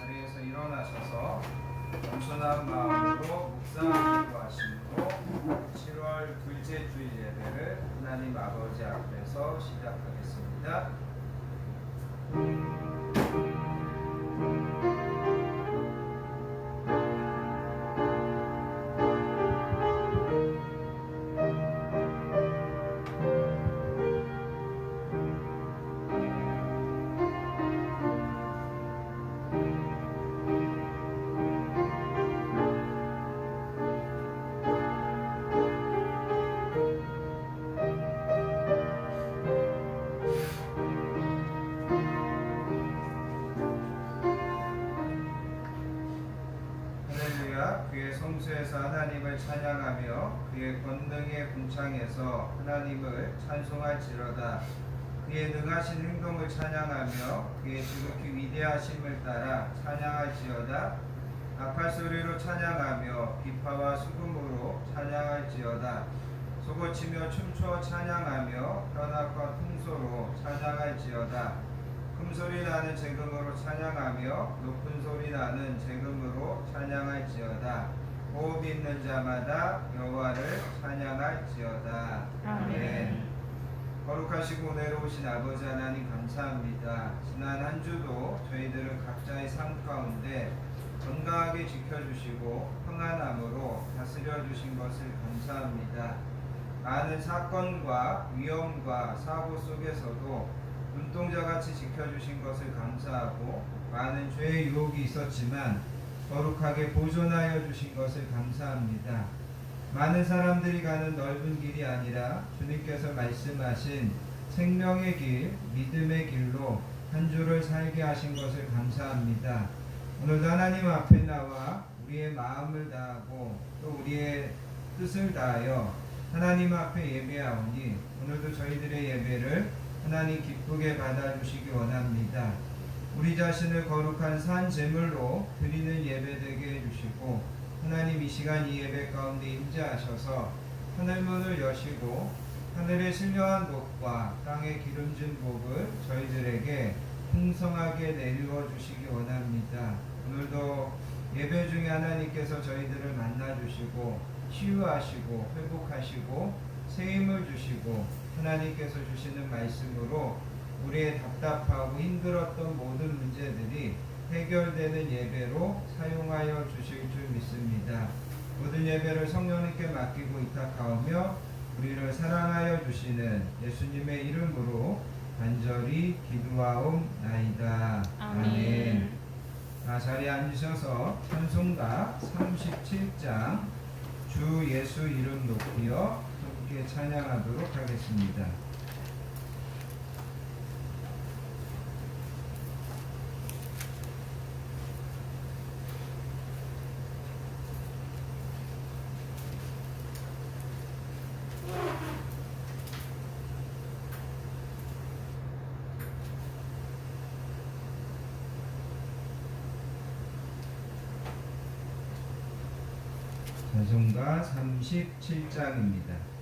자리에서 일어나셔서 겸손한 마음으로 묵상을 기도하심으로 7월 둘째 주일 예배를 하나님 아버지 앞에서 시작하겠습니다. 그의 성수에서 하나님을 찬양하며 그의 권능의 궁창에서 하나님을 찬송할지로다. 그의 능하신 행동을 찬양하며 그의 지극히 위대하심을 따라 찬양할지어다. 나팔소리로 찬양하며 비파와 수금으로 찬양할지어다. 소고치며 춤추어 찬양하며 현악과 통소로 찬양할지어다. 금소리 나는 재금으로 찬양하며 높은 소리 나는 재금으로 찬양할지어다. 호흡 있는 자마다 여호와를 찬양할지어다. 아멘. 거룩하시고 은혜로우신 아버지 하나님 감사합니다. 지난 한 주도 저희들을 각자의 삶 가운데 건강하게 지켜주시고 평안함으로 다스려 주신 것을 감사합니다. 많은 사건과 위험과 사고 속에서도 눈동자같이 지켜주신 것을 감사하고 많은 죄의 유혹이 있었지만 거룩하게 보존하여 주신 것을 감사합니다. 많은 사람들이 가는 넓은 길이 아니라 주님께서 말씀하신 생명의 길, 믿음의 길로 한 주를 살게 하신 것을 감사합니다. 오늘도 하나님 앞에 나와 우리의 마음을 다하고 또 우리의 뜻을 다하여 하나님 앞에 예배하오니 오늘도 저희들의 예배를 하나님 기쁘게 받아주시기 원합니다. 우리 자신을 거룩한 산 제물로 드리는 예배 되게 해주시고 하나님 이 시간 이 예배 가운데 임재하셔서 하늘문을 여시고 하늘의 신령한 복과 땅의 기름진 복을 저희들에게 풍성하게 내리워 주시기 원합니다. 오늘도 예배 중에 하나님께서 저희들을 만나주시고 치유하시고 회복하시고 새 힘을 주시고 하나님께서 주시는 말씀으로 우리의 답답하고 힘들었던 모든 문제들이 해결되는 예배로 사용하여 주실 줄 믿습니다. 모든 예배를 성령님께 맡기고 위탁하오며 우리를 사랑하여 주시는 예수님의 이름으로 간절히 기도하옵나이다. 아멘. 자리에 앉으셔서 찬송가 37장 주 예수 이름 높이여 함께 찬양하도록 하겠습니다. 찬송가 37장입니다.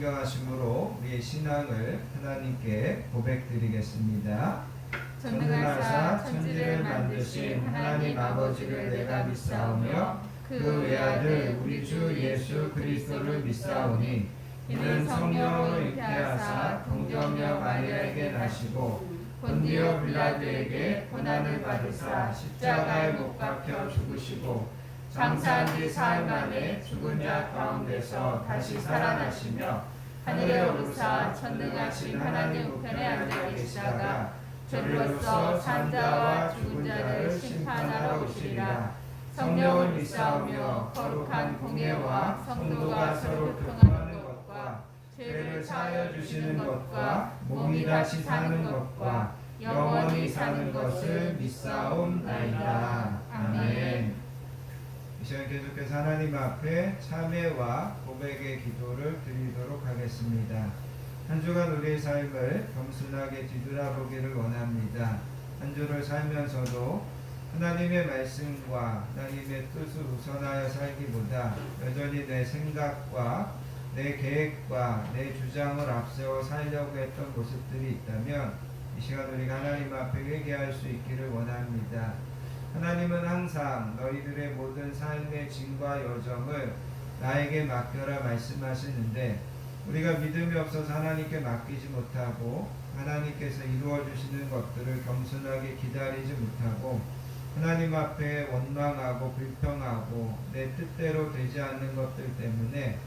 존경하심으로 우리의 신앙을 하나님께 고백드리겠습니다. 전능하사 천지를 만드신 하나님 아버지를 내가 믿사오며 그 외아들 우리 주 예수 그리스도를 믿사오니 이는 성령으로 잉태하사 동정녀 마리아에게 나시고 본디오 빌라도에게 고난을 받으사 십자가에 못 박혀 죽으시고 장사한 지 사흘 만에 죽은 자 가운데서 다시 살아나시며 하늘에 오르사 전능하신 하나님 우편에 앉아 계시다가 저리로서 산자와 죽은 자를 심판하러 오시리라. 성령을 믿사오며 거룩한 공예와 성도가 서로 교통하는 것과 죄를 사하여 주시는 것과 몸이 다시 사는 것과 영원히 사는 것을 믿사옵나이다. 아멘. 이 시간 계속해서 하나님 앞에 참회와 고백의 기도를 드리도록 하겠습니다. 한 주간 우리의 삶을 겸손하게 뒤돌아보기를 원합니다. 한 주를 살면서도 하나님의 말씀과 하나님의 뜻을 우선하여 살기보다 여전히 내 생각과 내 계획과 내 주장을 앞세워 살려고 했던 모습들이 있다면 이 시간 우리가 하나님 앞에 회개할 수 있기를 원합니다. 하나님은 항상 너희들의 모든 삶의 짐과 여정을 나에게 맡겨라 말씀하시는데 우리가 믿음이 없어서 하나님께 맡기지 못하고 하나님께서 이루어 주시는 것들을 겸손하게 기다리지 못하고 하나님 앞에 원망하고 불평하고 내 뜻대로 되지 않는 것들 때문에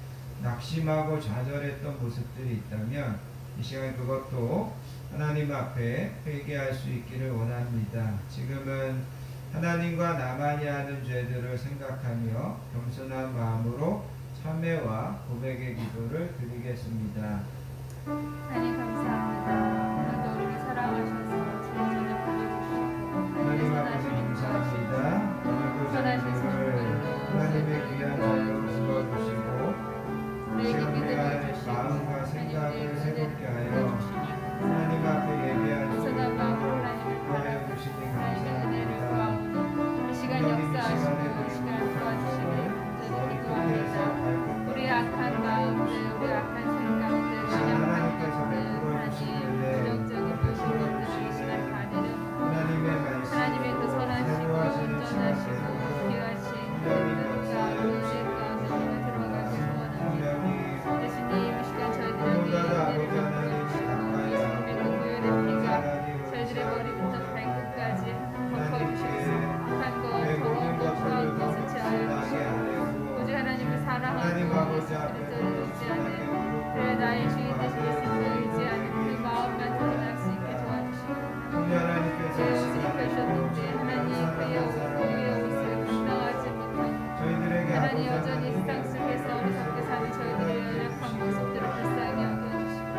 낙심하고 좌절했던 모습들이 있다면 이 시간 그것도 하나님 앞에 회개할 수 있기를 원합니다. 지금은 하나님과 나만이 하는 죄들을 생각하며 겸손한 마음으로 참회와 고백의 기도를 드리겠습니다. 하나님 감사합니다. 오늘도 우리를 사랑하셔서 주의 전에 보내주시고 하나님 아버지 감사합니다. 오늘도 저희들을 하나님의 귀한 자녀로 불러주시고 이 시간 우리의 마음과 생각을 새롭게 하여 하나님 앞에 예배할 수 있도록 하여 주시니 감사합니다. 이 시간 역사하시고 이 시간 도와주시길 기도합니다. 우리 악한 마음들, 우리 악한 생각들, 연약한 것들, 하나님 부정적인 모든 것들을 이 시간 가리는 하나님의 그 선하시고 온전하시고 귀하신 그 은혜 가운데 우리가 들어가기 소원합니다. 대신님 이 시간 저희들에게 그 구별의 피가 저희들의 머리부터 발끝까지 덮어주시옵소서. 악한 것, 더러운 것, 추한 것을 제하여 주시고 오직 하나님을 사랑하고 예수 그리스도를 의지하는 그래 나의 주인 되신 예수님을 의지하는 그 마음만 드러날 수 있게 도와주시고 제 옷을 입으셨는데 하나님 그의 옷을 분명하지 못하고 하나님 여전히 세상 속에서 어리석게 사는 저희들의 연약한 모습들을 불쌍히 여겨주시고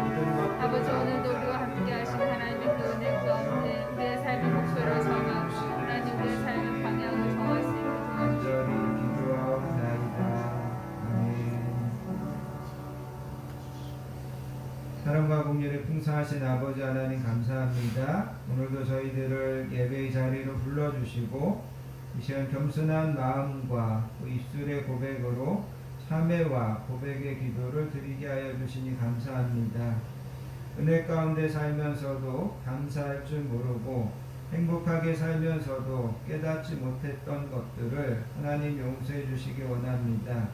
아버지 오늘도 우리와 함께 하신 하나님의 그 은혜 가운데 우리의 삶의 목표를 정하고 하나님 우리의 삶의 방향을 정할 수 있게 도와주시고 사랑과 공의를 풍성하신 아버지 하나님 감사합니다. 오늘도 저희들을 예배의 자리로 불러주시고 이 시간 겸손한 마음과 또 입술의 고백으로 참회와 고백의 기도를 드리게 하여 주시니 감사합니다. 은혜 가운데 살면서도 감사할 줄 모르고 행복하게 살면서도 깨닫지 못했던 것들을 하나님 용서해 주시기 원합니다.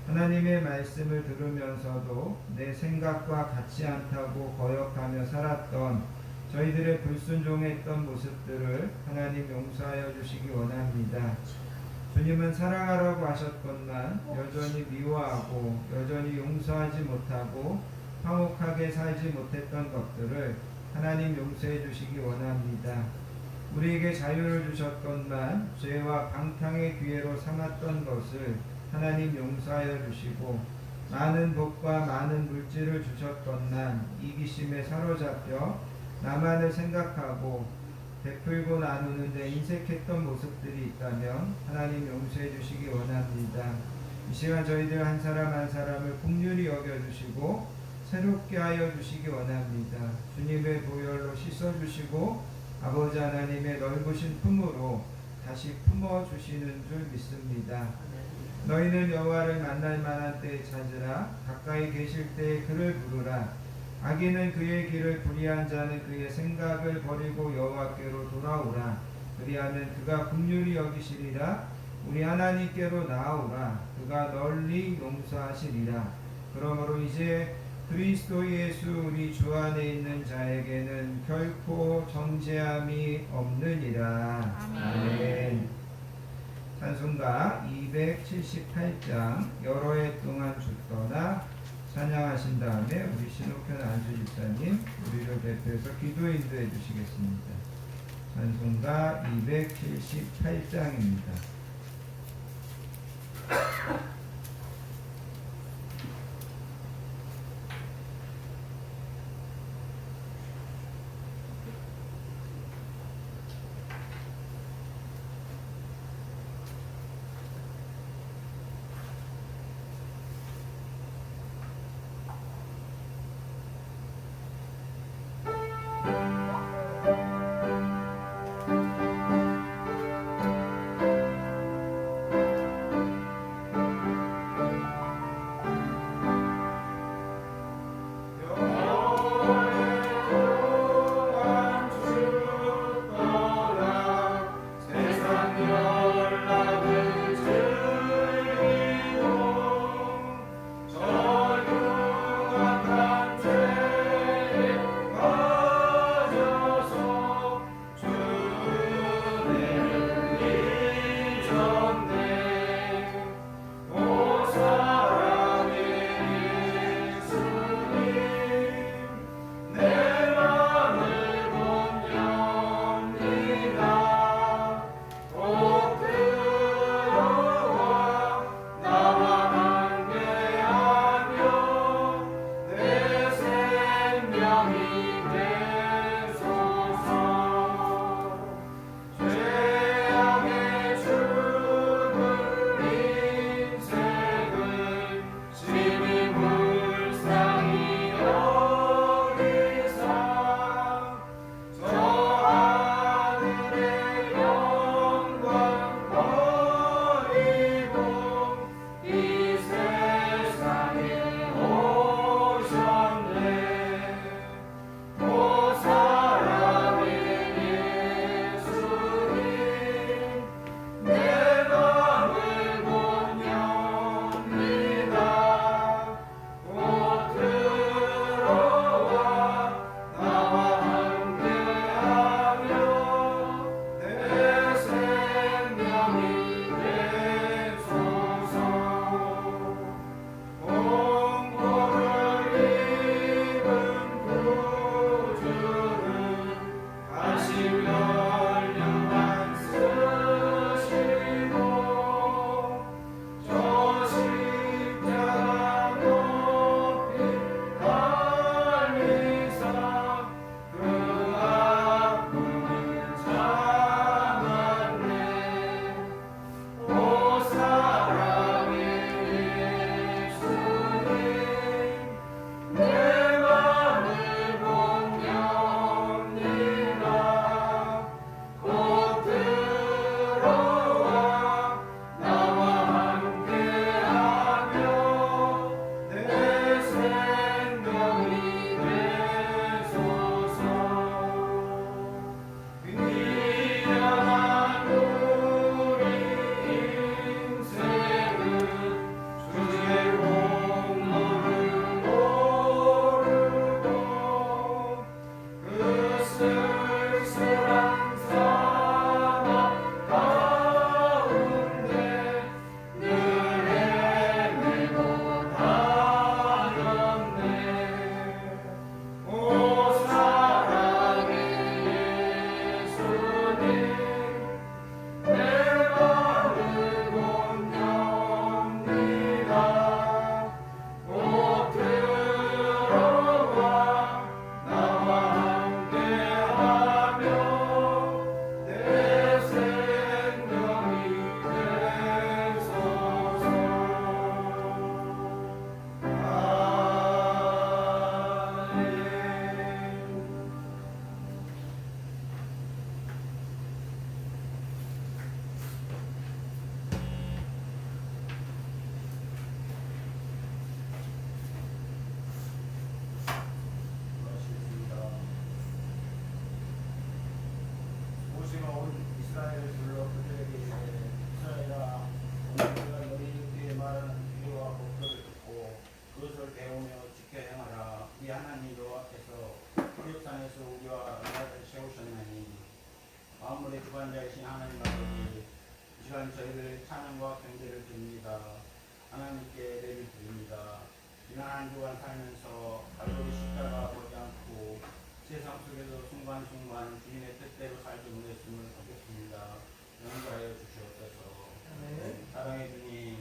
하나님의 말씀을 들으면서도 내 생각과 같지 않다고 거역하며 살았던 저희들의 불순종했던 모습들을 하나님 용서하여 주시기 원합니다. 주님은 사랑하라고 하셨건만 여전히 미워하고 여전히 용서하지 못하고 화목하게 살지 못했던 것들을 하나님 용서해 주시기 원합니다. 우리에게 자유를 주셨건만 죄와 방탕의 기회로 삼았던 것을 하나님 용서하여 주시고 많은 복과 많은 물질을 주셨건만 이기심에 사로잡혀 나만을 생각하고 베풀고 나누는 데 인색했던 모습들이 있다면 하나님 용서해 주시기 원합니다. 이 시간 저희들 한 사람 한 사람을 긍휼히 여겨주시고 새롭게 하여 주시기 원합니다. 주님의 보혈로 씻어주시고 아버지 하나님의 넓으신 품으로 다시 품어주시는 줄 믿습니다. 너희는 여호와를 만날 만한 때에 찾으라. 가까이 계실 때에 그를 부르라. 악인은 그의 길을 불의한 자는 그의 생각을 버리고 여호와께로 돌아오라. 그리하면 그가 긍휼히 여기시리라. 우리 하나님께로 나아오라. 그가 널리 용서하시리라. 그러므로 이제 그리스도 예수 우리 주 안에 있는 자에게는 결코 정죄함이 없느니라. 아멘. 찬송가 278장 여러 해 동안 죽더나 찬양하신 다음에 우리 신옥현 안수 집사님 우리를 대표해서 기도 인도해 주시겠습니다. 찬송가 278장입니다. 시간 저희들의 찬양과 경배를 드립니다. 하나님께 예배를 드립니다. 지난 한 주간 살면서 갈고리 십자가 보지 않고 세상 속에도 순간순간 주님의 뜻대로 살지 못했음을 받겠습니다. 용서하여 주시옵소서. 사랑의 주님,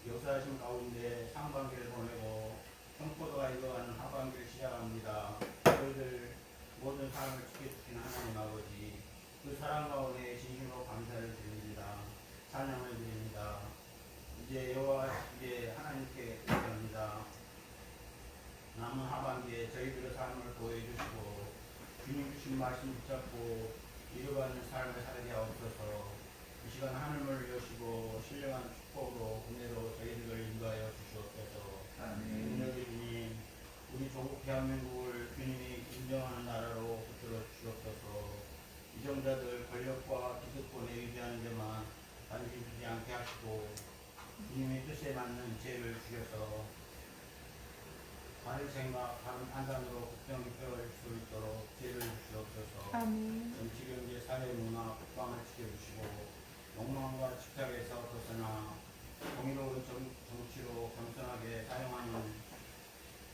역사하신 가운데 상반기를 보내고 청포도가 익어가는 하반기를 시작합니다. 저희들 모든 삶을 지켜주신 하나님 아버지, 그 사랑 가운데 진심으로 감사를 드립니다. 찬양을 드립니다. 이제 여호와께 하나님께 기도합니다. 남은 하반기에 저희들의 삶을 보여주시고 주님 주신 말씀 붙잡고 이루어가는 삶을 살게 하옵소서. 이 시간 하늘을 여시고 신령한 축복으로 은혜로 저희들을 인도하여 주시옵소서. 능력의 주님, 우리 조국 대한민국을 주님이 인정하는 나라로 붙들어 주시옵소서. 이정자들 권력과 기득권에 의지하는 데만 단지 두지 않게 하시고 주님의 뜻에 맞는 지혜를 주셔서 바른 생각, 바른 판단으로 국정이 펴갈 수 있도록 지혜를 주시옵소서. 정치, 경제, 사회, 문화, 국방을 지켜주시고 욕망과 집착에서 벗어나 공의로운 정치로 겸손하게 사용하는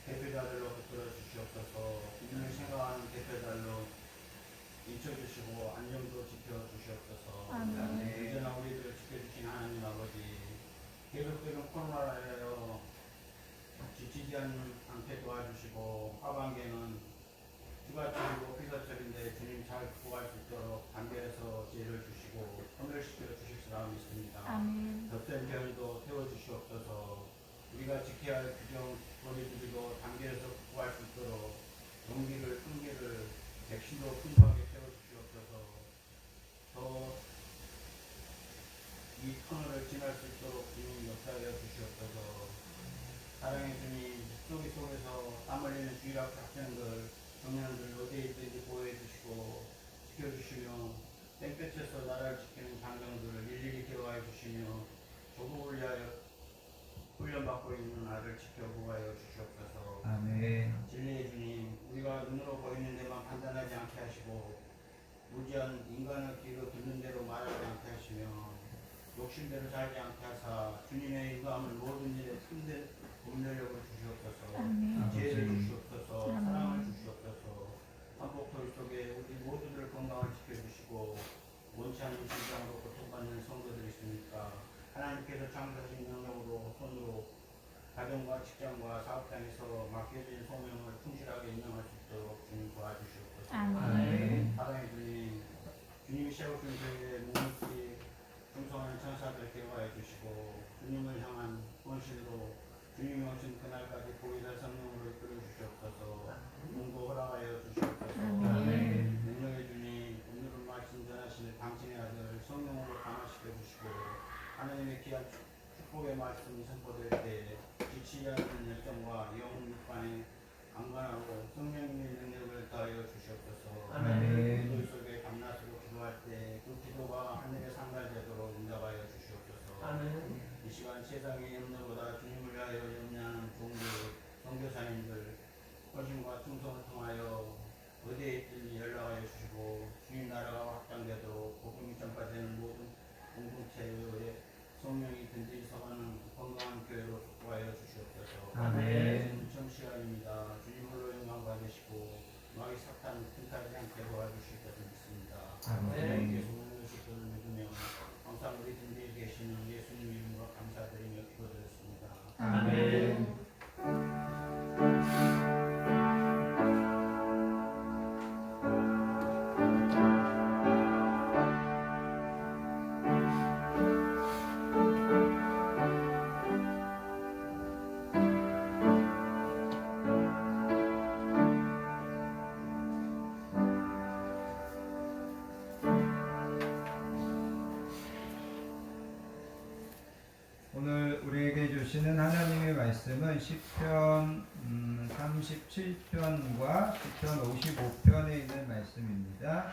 대표자들로 붙들어 주시옵소서. 국민을 생각하는 대표자들로 인쳐주시고 안정도 지켜주시옵소서. 언제나 우리들을 지켜주신 하나님 아버지, 계속되는 코로나로 인하여 지치지 않게 도와주시고 하반기에는 휴가철이고 피서철인데 주님 잘 극복할 수 있도록 단결해서 지혜를 주시고 소멸시켜 주실 사람이 있습니다. 덧센 변이도 태워주시옵소서. 우리가 지켜야 할 규정 거리두기도 단결해서 극복할 수 있도록 용기를 끈기를 백신도 풍부하게 태워주시옵소서. 더 이 터널을 지날 수 있도록 주님 역사하여 주시옵소서. 사랑의 주님, 속에서 땀 흘리는 주일학교 학생들, 청년들 어디에 있든지 보호해주시고 지켜주시며 땡볕에서 나라를 지키는 장병들을 일일이 케어하여 주시며 조국을 위하여 훈련받고 있는 아들 지켜 보호하여 주시옵소서. 아멘. 진리의 주님, 우리가 눈으로 보이는 데만 판단하지 않게 하시고 무지한 인간의 귀로 듣는 대로 말하지 않게 하시며 욕심대로 살지 않게 하사 주님의 인도함을 모든 일에 틈새 분별력을 주시옵소서. 지혜를 주시옵소서. 사랑을 주시옵소서. 한복돌 속에 우리 모두들 건강을 지켜주시고 원치 않는 질병으로 고통받는 성도들이 있으니까 하나님께서 창조하신 능력으로 손으로 가정과 직장과 사업장에서 맡겨진 소명을 충실하게 인정할 수 있도록 주님 도와주시옵소서. 사랑의 주님, 주님이 세우신 저희의 묵묵히 충성하는 천사들 대화해 주시고 주님을 향한 헌신으로 주님이 오신 그날까지 보이다 성령으로 이끌어 주시옵소서. 눈도 허락하여 주시옵소서. 능력의 주님, 오늘은 말씀 전하실 당신의 아들 성령으로 감화시켜 주시고 하나님의 귀한 축복의 말씀이 선포될 때 지치지 않는 열정과 영혼 육간의 강건하고 성령의 능력을 더하여 주시옵소서. 기도 속에 밤낮으로 기도할 때 그 기도가 하늘에 상달되도록 응답하여 주시옵소서. 이 시간 세상의 염려보다 주님을 위하여 염려하는 선교사님들 헌신과 충성을 통하여 어디에 있든지 연락하여 주시고 주님 나라가 확장되도록 복음이 전파되는 모든 공동체의 성령이 든든히 서가는 건강한 교회로 축복하여 주시옵소서. 지금 시간입니다. 주님 홀로 영광 받으시고 마귀 사탄 틈타지 않게 도와주실 것을 믿습니다. 주님께서 오실 것을 믿으며 항상 우리 든든히 계시는 예수님 이름으로 감사드리며 기도드렸습니다. 아멘. 오늘 우리에게 주시는 하나님의 말씀은 시편 37편과 시편 55편에 있는 말씀입니다.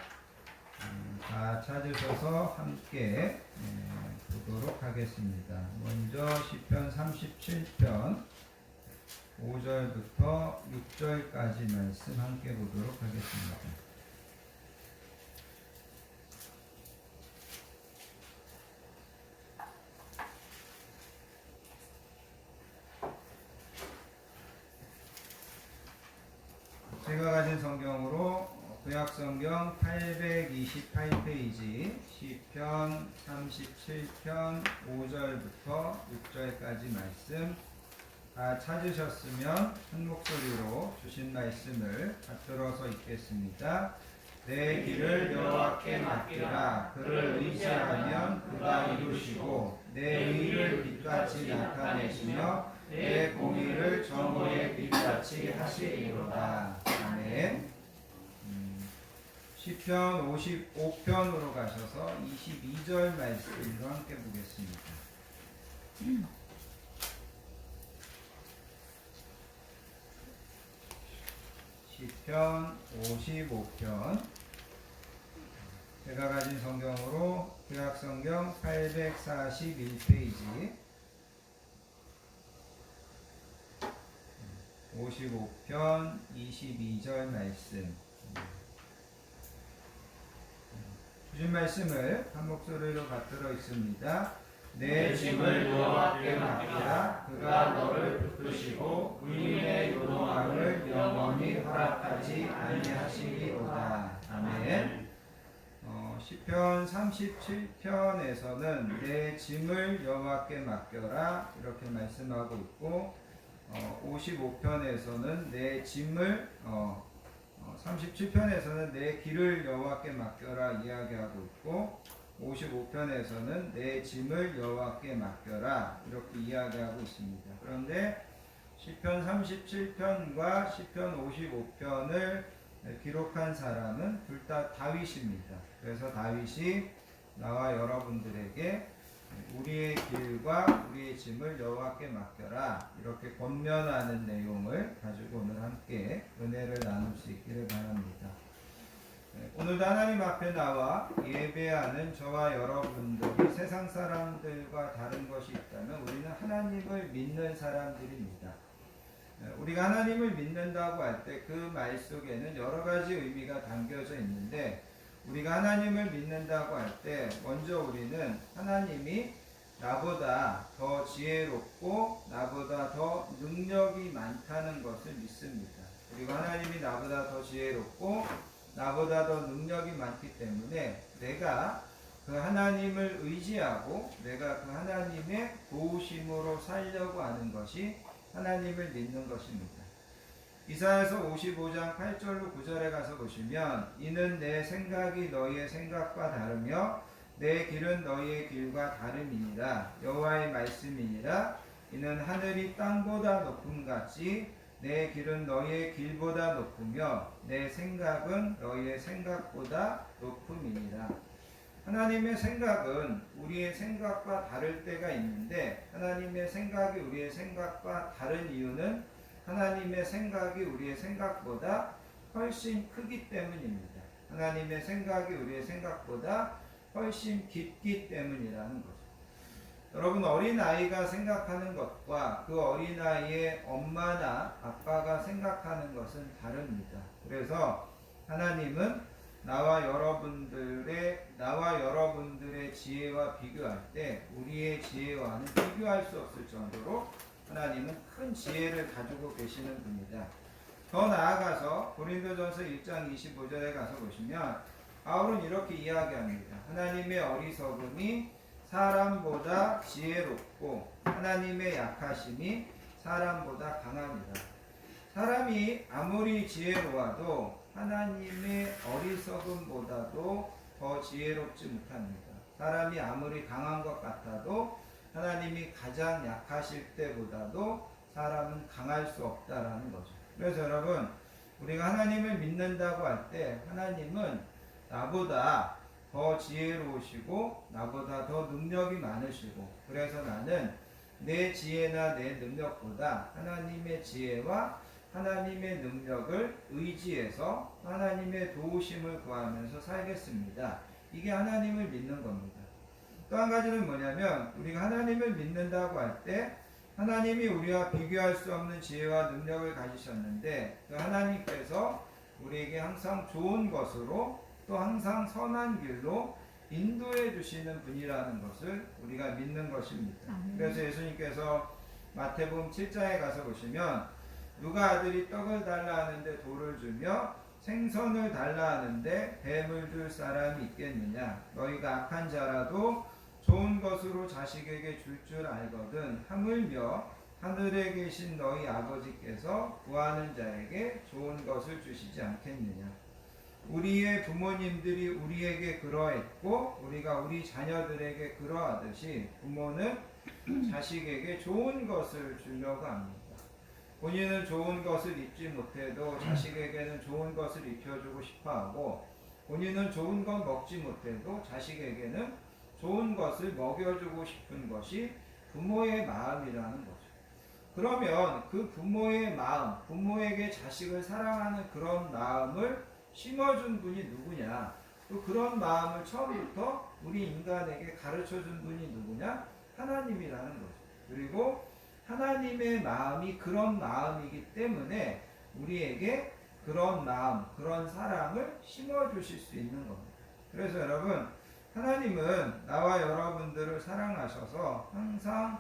다 찾으셔서 함께 보도록 하겠습니다. 먼저 시편 37편 5절부터 6절까지 말씀 함께 보도록 하겠습니다. 구약성경 828페이지 시편 37편 5절부터 6절까지 말씀 다 찾으셨으면 한 목소리로 주신 말씀을 받들어서 읽겠습니다. 내 길을 여호와께 맡기라. 그를 의지하면 그가 이루시고 내 의를 빛같이 나타내시며 내 공의를 정오의 빛같이 하시리로다. 아멘. 시편 55편으로 가셔서 22절 말씀으로 함께 보겠습니다. 시편 55편 제가 가진 성경으로 구약성경 841페이지 55편 22절 말씀 주신 말씀을 한 목소리로 받들어 있습니다. 내 짐을 여호와께 맡기라. 그가 너를 붙드시고 의인의 요동함을 영원히 허락하지 아니하시리로다. 아멘. 시편 37편에서는 내 짐을 여호와께 맡겨라 이렇게 말씀하고 있고 55편에서는 내 짐을 37편에서는 내 길을 여호와께 맡겨라 이야기하고 있고 55편에서는 내 짐을 여호와께 맡겨라 이렇게 이야기하고 있습니다. 그런데 시편 37편과 시편 55편을 기록한 사람은 둘 다 다윗입니다. 그래서 다윗이 나와 여러분들에게 우리의 길과 우리의 짐을 여호와께 맡겨라 이렇게 권면하는 내용을 가지고 오늘 함께 은혜를 나눌 수 있기를 바랍니다. 오늘도 하나님 앞에 나와 예배하는 저와 여러분들이 세상 사람들과 다른 것이 있다면 우리는 하나님을 믿는 사람들입니다. 우리가 하나님을 믿는다고 할 때 그 말 속에는 여러 가지 의미가 담겨져 있는데 우리가 하나님을 믿는다고 할 때 먼저 우리는 하나님이 나보다 더 지혜롭고 나보다 더 능력이 많다는 것을 믿습니다. 그리고 하나님이 나보다 더 지혜롭고 나보다 더 능력이 많기 때문에 내가 그 하나님을 의지하고 내가 그 하나님의 도우심으로 살려고 하는 것이 하나님을 믿는 것입니다. 이사야서 55장 8절로 9절에 가서 보시면 이는 내 생각이 너희의 생각과 다르며 내 길은 너희의 길과 다름이니라. 여호와의 말씀이니라. 이는 하늘이 땅보다 높음같이 내 길은 너희의 길보다 높으며 내 생각은 너희의 생각보다 높음이니라. 하나님의 생각은 우리의 생각과 다를 때가 있는데 하나님의 생각이 우리의 생각과 다른 이유는 하나님의 생각이 우리의 생각보다 훨씬 크기 때문입니다. 하나님의 생각이 우리의 생각보다 훨씬 깊기 때문이라는 거죠. 여러분 어린아이가 생각하는 것과 그 어린아이의 엄마나 아빠가 생각하는 것은 다릅니다. 그래서 하나님은 나와 여러분들의 지혜와 비교할 때 우리의 지혜와는 비교할 수 없을 정도로 하나님은 큰 지혜를 가지고 계시는 분이다. 더 나아가서 고린도전서 1장 25절에 가서 보시면 바울은 이렇게 이야기합니다. 하나님의 어리석음이 사람보다 지혜롭고 하나님의 약하심이 사람보다 강합니다. 사람이 아무리 지혜로워도 하나님의 어리석음보다도 더 지혜롭지 못합니다. 사람이 아무리 강한 것 같아도 하나님이 가장 약하실 때보다도 사람은 강할 수 없다라는 거죠. 그래서 여러분 우리가 하나님을 믿는다고 할 때 하나님은 나보다 더 지혜로우시고 나보다 더 능력이 많으시고 그래서 나는 내 지혜나 내 능력보다 하나님의 지혜와 하나님의 능력을 의지해서 하나님의 도우심을 구하면서 살겠습니다. 이게 하나님을 믿는 겁니다. 또 한 가지는 뭐냐면 우리가 하나님을 믿는다고 할 때 하나님이 우리와 비교할 수 없는 지혜와 능력을 가지셨는데 그 하나님께서 우리에게 항상 좋은 것으로 또 항상 선한 길로 인도해 주시는 분이라는 것을 우리가 믿는 것입니다. 그래서 예수님께서 마태복음 7장에 가서 보시면 누가 아들이 떡을 달라 하는데 돌을 주며 생선을 달라 하는데 뱀을 줄 사람이 있겠느냐? 너희가 악한 자라도 좋은 것으로 자식에게 줄 알거든. 하물며 하늘에 계신 너희 아버지께서 구하는 자에게 좋은 것을 주시지 않겠느냐? 우리의 부모님들이 우리에게 그러했고 우리가 우리 자녀들에게 그러하듯이 부모는 자식에게 좋은 것을 주려고 합니다. 본인은 좋은 것을 입지 못해도 자식에게는 좋은 것을 입혀주고 싶어하고 본인은 좋은 것 먹지 못해도 자식에게는 좋은 것을 먹여주고 싶은 것이 부모의 마음이라는 거죠. 그러면 그 부모의 마음, 부모에게 자식을 사랑하는 그런 마음을 심어준 분이 누구냐? 또 그런 마음을 처음부터 우리 인간에게 가르쳐준 분이 누구냐? 하나님이라는 거죠. 그리고 하나님의 마음이 그런 마음이기 때문에 우리에게 그런 마음, 그런 사랑을 심어주실 수 있는 겁니다. 그래서 여러분, 하나님은 나와 여러분들을 사랑하셔서 항상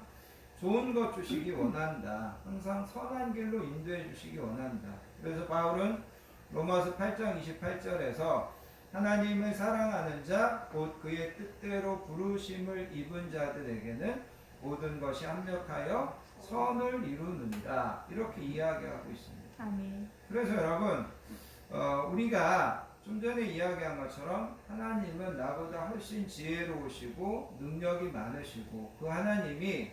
좋은 것 주시기 원한다. 항상 선한 길로 인도해 주시기 원한다. 그래서 바울은 로마서 8장 28절에서 하나님을 사랑하는 자, 곧 그의 뜻대로 부르심을 입은 자들에게는 모든 것이 합력하여 선을 이루는다. 이렇게 이야기하고 있습니다. 아멘. 그래서 여러분, 우리가 좀 전에 이야기한 것처럼 하나님은 나보다 훨씬 지혜로우시고 능력이 많으시고 그 하나님이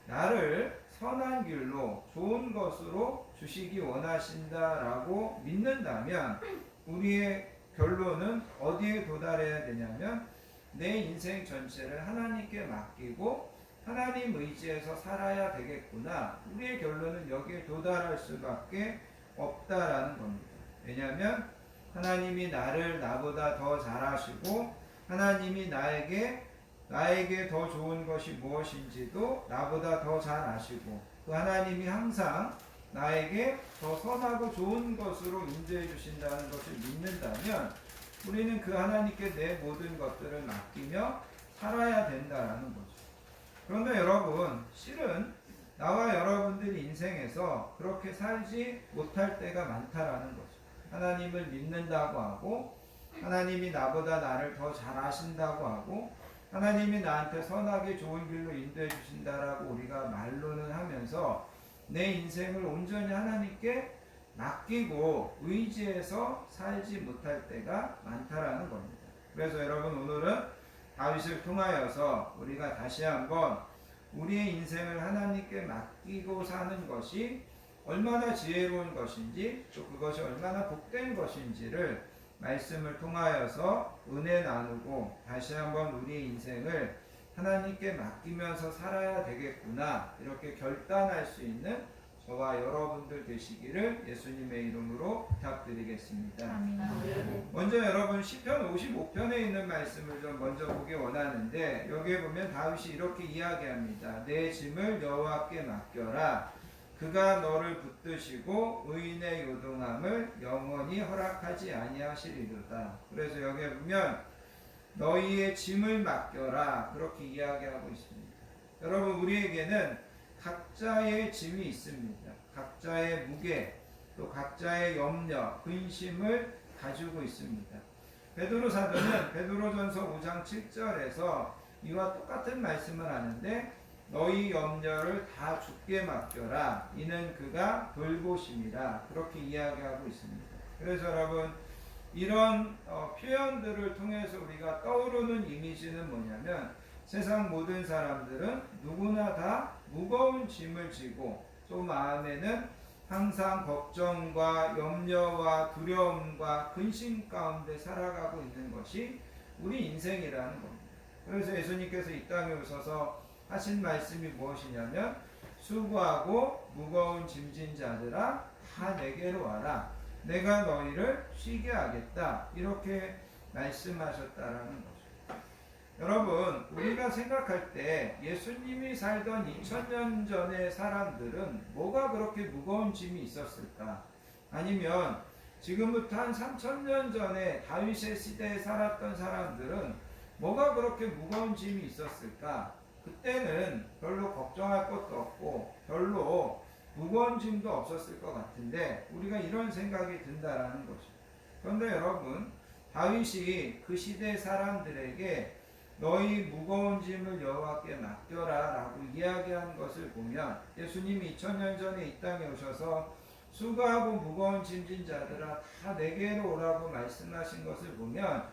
나를 선한 길로 좋은 것으로 주시기 원하신다라고 믿는다면 우리의 결론은 어디에 도달해야 되냐면 내 인생 전체를 하나님께 맡기고 하나님 의지에서 살아야 되겠구나. 우리의 결론은 여기에 도달할 수밖에 없다라는 겁니다. 왜냐하면 하나님이 나를 나보다 더 잘하시고 하나님이 나에게 더 좋은 것이 무엇인지도 나보다 더 잘 아시고 그 하나님이 항상 나에게 더 선하고 좋은 것으로 인도해 주신다는 것을 믿는다면 우리는 그 하나님께 내 모든 것들을 맡기며 살아야 된다라는 거죠. 그런데 여러분, 실은 나와 여러분들이 인생에서 그렇게 살지 못할 때가 많다라는 거죠. 하나님을 믿는다고 하고 하나님이 나보다 나를 더 잘 아신다고 하고 하나님이 나한테 선하게 좋은 길로 인도해 주신다라고 우리가 말로는 하면서 내 인생을 온전히 하나님께 맡기고 의지해서 살지 못할 때가 많다라는 겁니다. 그래서 여러분, 오늘은 다윗을 통하여서 우리가 다시 한번 우리의 인생을 하나님께 맡기고 사는 것이 얼마나 지혜로운 것인지 또 그것이 얼마나 복된 것인지를 말씀을 통하여서 은혜 나누고 다시 한번 우리의 인생을 하나님께 맡기면서 살아야 되겠구나 이렇게 결단할 수 있는 저와 여러분들 되시기를 예수님의 이름으로 부탁드리겠습니다. 아멘. 먼저 여러분 시편 55편에 있는 말씀을 좀 먼저 보기 원하는데 여기에 보면 다윗이 이렇게 이야기합니다. 내 짐을 여호와께 맡겨라. 그가 너를 붙드시고 의인의 요동함을 영원히 허락하지 아니하시리로다. 그래서 여기에 보면 너희의 짐을 맡겨라 그렇게 이야기하고 있습니다. 여러분, 우리에게는 각자의 짐이 있습니다. 각자의 무게, 또 각자의 염려, 근심을 가지고 있습니다. 베드로 사도는 베드로전서 5장 7절에서 이와 똑같은 말씀을 하는데 너희 염려를 다 주께 맡겨라. 이는 그가 돌보심이라. 그렇게 이야기하고 있습니다. 그래서 여러분, 이런 표현들을 통해서 우리가 떠오르는 이미지는 뭐냐면 세상 모든 사람들은 누구나 다 무거운 짐을 지고 또 마음에는 항상 걱정과 염려와 두려움과 근심 가운데 살아가고 있는 것이 우리 인생이라는 겁니다. 그래서 예수님께서 이 땅에 오셔서 하신 말씀이 무엇이냐면 수고하고 무거운 짐진 자들아 다 내게로 와라. 내가 너희를 쉬게 하겠다. 이렇게 말씀하셨다라는 거죠. 여러분, 우리가 생각할 때 예수님이 살던 2000년 전의 사람들은 뭐가 그렇게 무거운 짐이 있었을까? 아니면 지금부터 한 3000년 전에 다윗의 시대에 살았던 사람들은 뭐가 그렇게 무거운 짐이 있었을까? 그때는 별로 걱정할 것도 없고 별로 무거운 짐도 없었을 것 같은데 우리가 이런 생각이 든다라는 거죠. 그런데 여러분, 다윗이 그 시대 사람들에게 너희 무거운 짐을 여호와께 맡겨라 라고 이야기한 것을 보면, 예수님이 2000년 전에 이 땅에 오셔서 수고하고 무거운 짐진 자들아 다 내게로 오라고 말씀하신 것을 보면,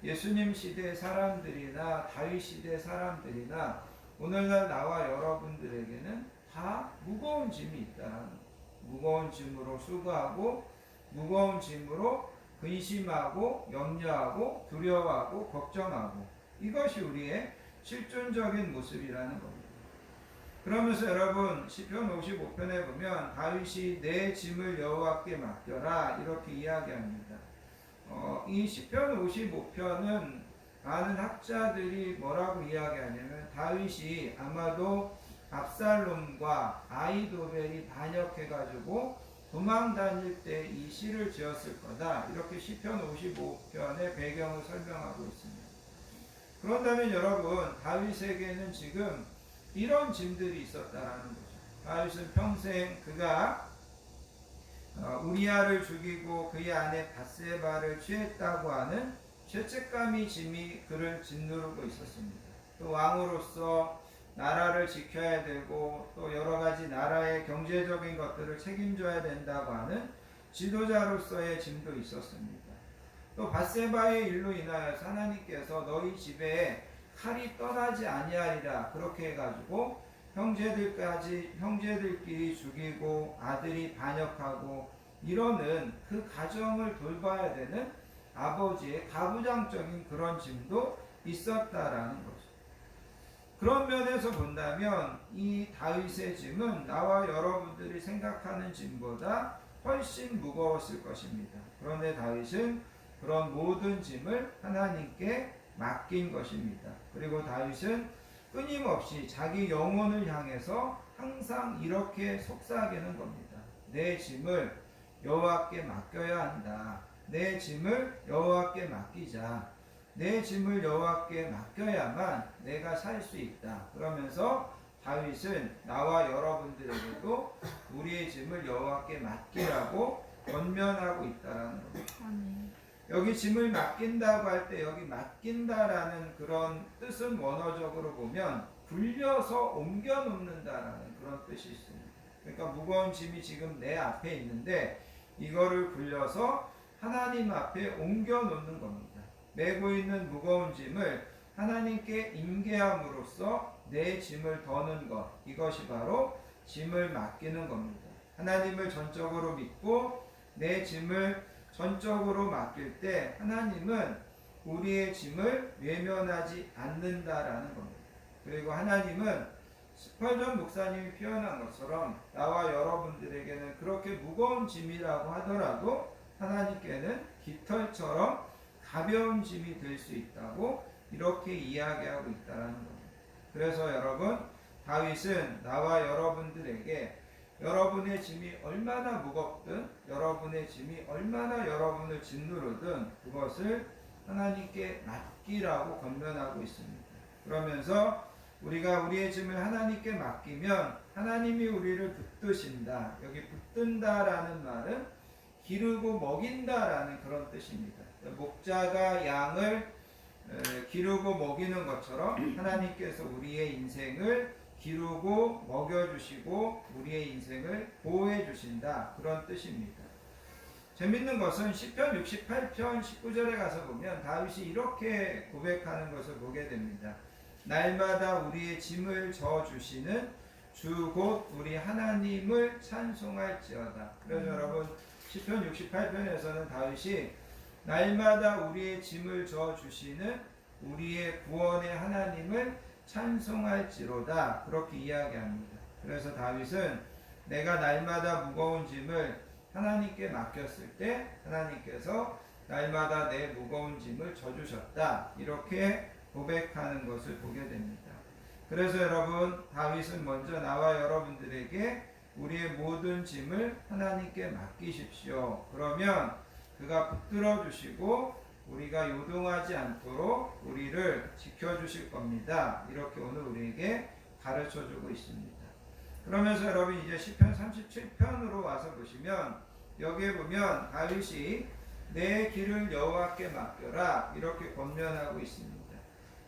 예수님 시대 사람들이나 다윗 시대 사람들이나 오늘날 나와 여러분들에게는 다 무거운 짐이 있다는 거예요. 무거운 짐으로 수고하고 무거운 짐으로 근심하고 염려하고 두려워하고 걱정하고, 이것이 우리의 실존적인 모습이라는 겁니다. 그러면서 여러분, 시편 55편에 보면 다윗이 내 짐을 여호와께 맡겨라 이렇게 이야기합니다. 이 시편 55편은 많은 학자들이 뭐라고 이야기하냐면, 다윗이 아마도 압살롬과 아히도벨이 반역해가지고 도망 다닐 때 이 시를 지었을 거다, 이렇게 시편 55편의 배경을 설명하고 있습니다. 그런다면 여러분, 다윗에게는 지금 이런 짐들이 있었다라는 거죠. 다윗은 평생 그가 우리아를 죽이고 그의 아내 밧세바를 취했다고 하는 죄책감이 짐이 그를 짓누르고 있었습니다. 또 왕으로서 나라를 지켜야 되고 또 여러 가지 나라의 경제적인 것들을 책임져야 된다고 하는 지도자로서의 짐도 있었습니다. 또 밧세바의 일로 인하여서 하나님께서 너희 집에 칼이 떠나지 아니하리라 그렇게 해가지고 형제들끼리 죽이고 아들이 반역하고 이러는 그 가정을 돌봐야 되는 아버지의 가부장적인 그런 짐도 있었다라는 거죠. 그런 면에서 본다면 이 다윗의 짐은 나와 여러분들이 생각하는 짐보다 훨씬 무거웠을 것입니다. 그런데 다윗은 그런 모든 짐을 하나님께 맡긴 것입니다. 그리고 다윗은 끊임없이 자기 영혼을 향해서 항상 이렇게 속삭이는 겁니다. 내 짐을 여호와께 맡겨야 한다. 내 짐을 여호와께 맡기자. 내 짐을 여호와께 맡겨야만 내가 살 수 있다. 그러면서 다윗은 나와 여러분들에게도 우리의 짐을 여호와께 맡기라고 권면하고 있다라는 겁니다. 여기 짐을 맡긴다고 할 때 여기 맡긴다라는 그런 뜻은 원어적으로 보면 굴려서 옮겨 놓는다라는 그런 뜻이 있습니다. 그러니까 무거운 짐이 지금 내 앞에 있는데 이거를 굴려서 하나님 앞에 옮겨 놓는 겁니다. 메고 있는 무거운 짐을 하나님께 임계함으로써 내 짐을 더는 것, 이것이 바로 짐을 맡기는 겁니다. 하나님을 전적으로 믿고 내 짐을 전적으로 맡길 때 하나님은 우리의 짐을 외면하지 않는다라는 겁니다. 그리고 하나님은 스펄전 목사님이 표현한 것처럼 나와 여러분들에게는 그렇게 무거운 짐이라고 하더라도 하나님께는 깃털처럼 가벼운 짐이 될 수 있다고 이렇게 이야기하고 있다는 겁니다. 그래서 여러분, 다윗은 나와 여러분들에게 여러분의 짐이 얼마나 무겁든 여러분의 짐이 얼마나 여러분을 짓누르든 그것을 하나님께 맡기라고 권면하고 있습니다. 그러면서 우리가 우리의 짐을 하나님께 맡기면 하나님이 우리를 붙드신다. 여기 붙든다라는 말은 기르고 먹인다라는 그런 뜻입니다. 목자가 양을 기르고 먹이는 것처럼 하나님께서 우리의 인생을 기르고 먹여주시고 우리의 인생을 보호해주신다, 그런 뜻입니다. 재밌는 것은 시편 68편 19절에 가서 보면 다윗이 이렇게 고백하는 것을 보게 됩니다. 날마다 우리의 짐을 져주시는 주 곧 우리 하나님을 찬송할지어다. 그래서 여러분, 시편 68편에서는 다윗이 날마다 우리의 짐을 져주시는 우리의 구원의 하나님을 찬송할지로다, 그렇게 이야기합니다. 그래서 다윗은 내가 날마다 무거운 짐을 하나님께 맡겼을 때 하나님께서 날마다 내 무거운 짐을 져주셨다, 이렇게 고백하는 것을 보게 됩니다. 그래서 여러분, 다윗은 먼저 나와 여러분들에게 우리의 모든 짐을 하나님께 맡기십시오. 그러면 그가 붙들어 주시고 우리가 요동하지 않도록 우리를 지켜주실 겁니다. 이렇게 오늘 우리에게 가르쳐주고 있습니다. 그러면서 여러분, 이제 시편 37편으로 와서 보시면 여기에 보면 다윗이 내 길을 여호와께 맡겨라 이렇게 권면하고 있습니다.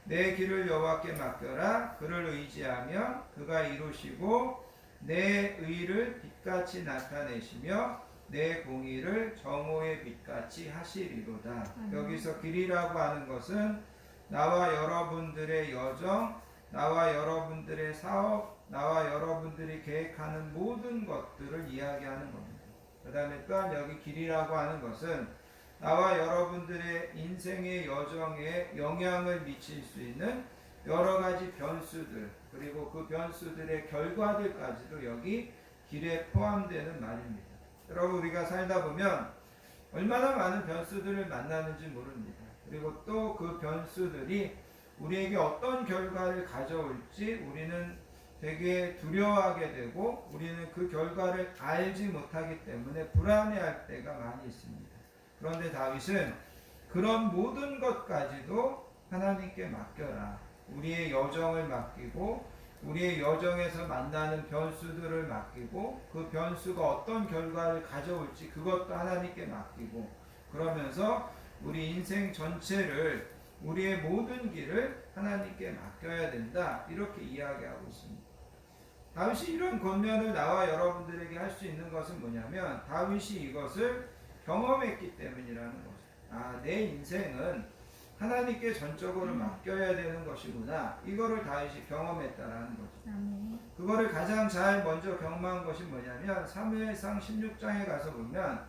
내 길을 여호와께 맡겨라. 그를 의지하며 그가 이루시고 내 의를 빛같이 나타내시며 내 공의를 정오의 빛같이 하시리로다. 여기서 길이라고 하는 것은 나와 여러분들의 여정, 나와 여러분들의 사업, 나와 여러분들이 계획하는 모든 것들을 이야기하는 겁니다. 그 다음에 또한 여기 길이라고 하는 것은 나와 여러분들의 인생의 여정에 영향을 미칠 수 있는 여러 가지 변수들, 그리고 그 변수들의 결과들까지도 여기 길에 포함되는 말입니다. 여러분, 우리가 살다 보면 얼마나 많은 변수들을 만나는지 모릅니다. 그리고 또 그 변수들이 우리에게 어떤 결과를 가져올지 우리는 되게 두려워하게 되고, 우리는 그 결과를 알지 못하기 때문에 불안해할 때가 많이 있습니다. 그런데 다윗은 그런 모든 것까지도 하나님께 맡겨라. 우리의 여정을 맡기고, 우리의 여정에서 만나는 변수들을 맡기고, 그 변수가 어떤 결과를 가져올지 그것도 하나님께 맡기고, 그러면서 우리 인생 전체를, 우리의 모든 길을 하나님께 맡겨야 된다, 이렇게 이야기하고 있습니다. 다윗이 이런 권면을 나와 여러분들에게 할 수 있는 것은 뭐냐면, 다윗이 이것을 경험했기 때문이라는 거죠. 내 인생은 하나님께 전적으로 맡겨야 되는 것이구나, 이거를 다윗이 경험했다라는 거죠. 그거를 가장 잘 먼저 경험한 것이 뭐냐면, 사무엘상 16장에 가서 보면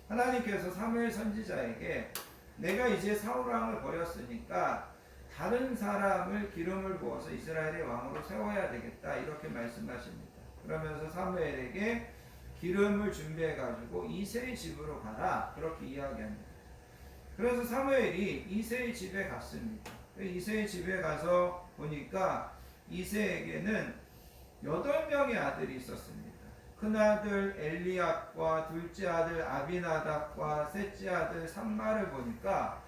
하나님께서 사무엘 선지자에게 내가 이제 사울왕을 버렸으니까 다른 사람을 기름을 부어서 이스라엘의 왕으로 세워야 되겠다, 이렇게 말씀하십니다. 그러면서 사무엘에게 기름을 준비해 가지고 이새의 집으로 가라, 그렇게 이야기합니다. 그래서 사무엘이 이새의 집에 갔습니다. 이새의 집에 가서 보니까 이새에게는 8명의 아들이 있었습니다. 큰아들 엘리압과 둘째 아들 아비나답과 셋째 아들 삼마를 보니까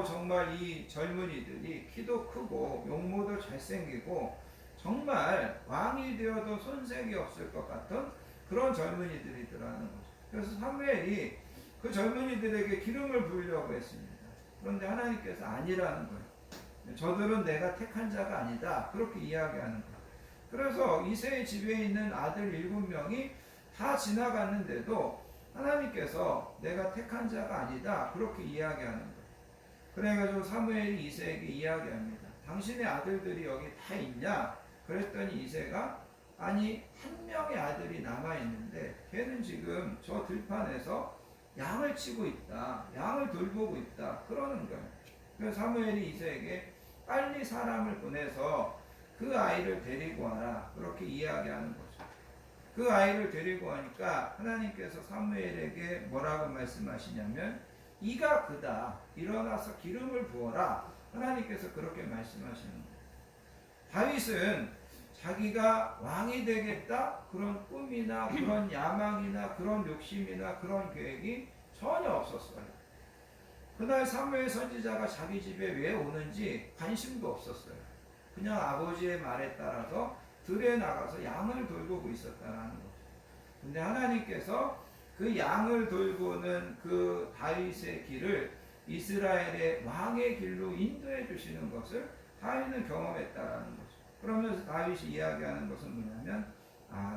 정말 이 젊은이들이 키도 크고 용모도 잘생기고 정말 왕이 되어도 손색이 없을 것 같은 그런 젊은이들이더라는 거죠. 그래서 사무엘이 그 젊은이들에게 기름을 부으려고 했습니다. 그런데 하나님께서 아니라는 거예요. 저들은 내가 택한 자가 아니다, 그렇게 이야기하는 거예요. 그래서 이새의 집에 있는 아들 7명이 다 지나갔는데도 하나님께서 내가 택한 자가 아니다, 그렇게 이야기하는 거예요. 그래가지고 사무엘이 이새에게 이야기합니다. 당신의 아들들이 여기 다 있냐? 그랬더니 이새가 아니, 한 명의 아들이 남아있는데 걔는 지금 저 들판에서 양을 치고 있다, 양을 돌보고 있다, 그러는 거예요. 그래서 사무엘이 이새에게 빨리 사람을 보내서 그 아이를 데리고 와라, 그렇게 이야기하는 거죠. 그 아이를 데리고 오니까 하나님께서 사무엘에게 뭐라고 말씀하시냐면, 이가 그다, 일어나서 기름을 부어라, 하나님께서 그렇게 말씀하시는 거예요. 다윗은 자기가 왕이 되겠다, 그런 꿈이나 그런 야망이나 그런 욕심이나 그런 계획이 전혀 없었어요. 그날 사무엘 선지자가 자기 집에 왜 오는지 관심도 없었어요. 그냥 아버지의 말에 따라서 들에 나가서 양을 돌보고 있었다는 거죠. 근데 하나님께서 그 양을 돌보는 그 다윗의 길을 이스라엘의 왕의 길로 인도해 주시는 것을 다윗은 경험했다라는 거죠. 그러면서 다윗이 이야기하는 것은 뭐냐면,